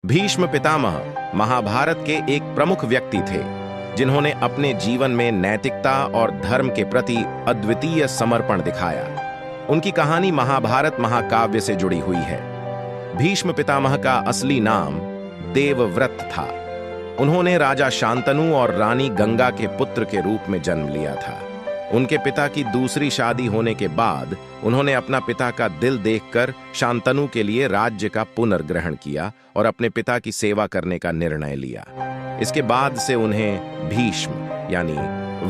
भीष्म पितामह महाभारत के एक प्रमुख व्यक्ति थे, जिन्होंने अपने जीवन में नैतिकता और धर्म के प्रति अद्वितीय समर्पण दिखाया। उनकी कहानी महाभारत महाकाव्य से जुड़ी हुई है। भीष्म पितामह का असली नाम देवव्रत था। उन्होंने राजा शांतनु और रानी गंगा के पुत्र के रूप में जन्म लिया था। उनके पिता की दूसरी शादी होने के बाद उन्होंने अपना पिता का दिल देखकर शांतनु के लिए राज्य का पुनर्ग्रहण किया और अपने पिता की सेवा करने का निर्णय लिया। इसके बाद से उन्हें भीष्म यानी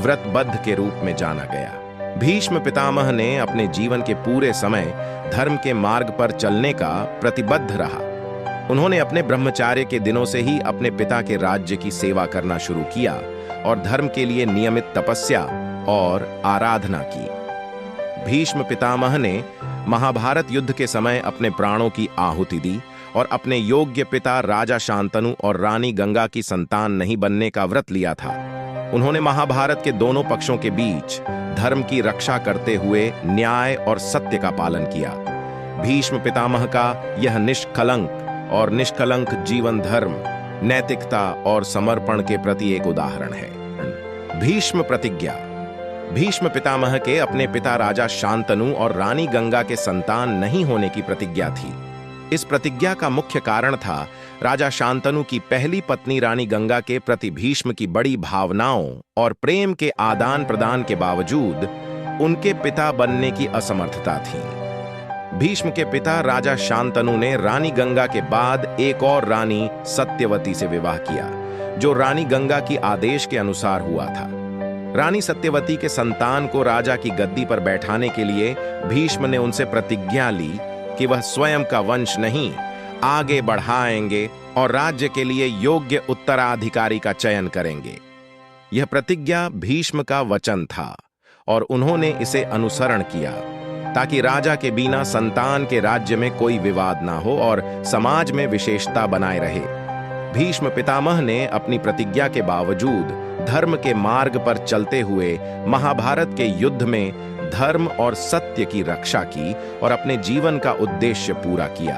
व्रतबद्ध के रूप में जाना गया। भीष्म पितामह ने अपने जीवन के पूरे समय धर्म के मार्ग पर चलने का प्रतिबद्ध रहा। उन्होंने अपने ब्रह्मचार्य के दिनों से ही अपने पिता के राज्य की सेवा करना शुरू किया और धर्म के लिए नियमित तपस्या और आराधना की। भीष्म पितामह ने महाभारत युद्ध के समय अपने प्राणों की आहुति दी और अपने योग्य पिता राजा शांतनु और रानी गंगा की संतान नहीं बनने का व्रत लिया था। उन्होंने महाभारत के दोनों पक्षों के बीच धर्म की रक्षा करते हुए न्याय और सत्य का पालन किया। भीष्म पितामह का यह निष्कलंक जीवन धर्म, नैतिकता और समर्पण के प्रति एक उदाहरण है। भीष्म प्रतिज्ञा। भीष्म पितामह के अपने पिता राजा शांतनु और रानी गंगा के संतान नहीं होने की प्रतिज्ञा थी। इस प्रतिज्ञा का मुख्य कारण था राजा शांतनु की पहली पत्नी रानी गंगा के प्रति भीष्म की बड़ी भावनाओं और प्रेम के आदान प्रदान के बावजूद उनके पिता बनने की असमर्थता थी। भीष्म के पिता राजा शांतनु ने रानी गंगा के बाद एक और रानी सत्यवती से विवाह किया, जो रानी गंगा की आदेश के अनुसार हुआ था। रानी सत्यवती के संतान को राजा की गद्दी पर बैठाने के लिए भीष्म ने उनसे प्रतिज्ञा ली कि वह स्वयं का वंश नहीं, आगे बढ़ाएंगे और राज्य के लिए योग्य उत्तराधिकारी का चयन करेंगे। यह प्रतिज्ञा भीष्म का वचन था और उन्होंने इसे अनुसरण किया ताकि राजा के बिना संतान के राज्य में कोई विवाद ना हो और समाज में विशेषता बनाए रहे। भीष्म पितामह ने अपनी प्रतिज्ञा के बावजूद धर्म के मार्ग पर चलते हुए महाभारत के युद्ध में धर्म और सत्य की रक्षा की और अपने जीवन का उद्देश्य पूरा किया।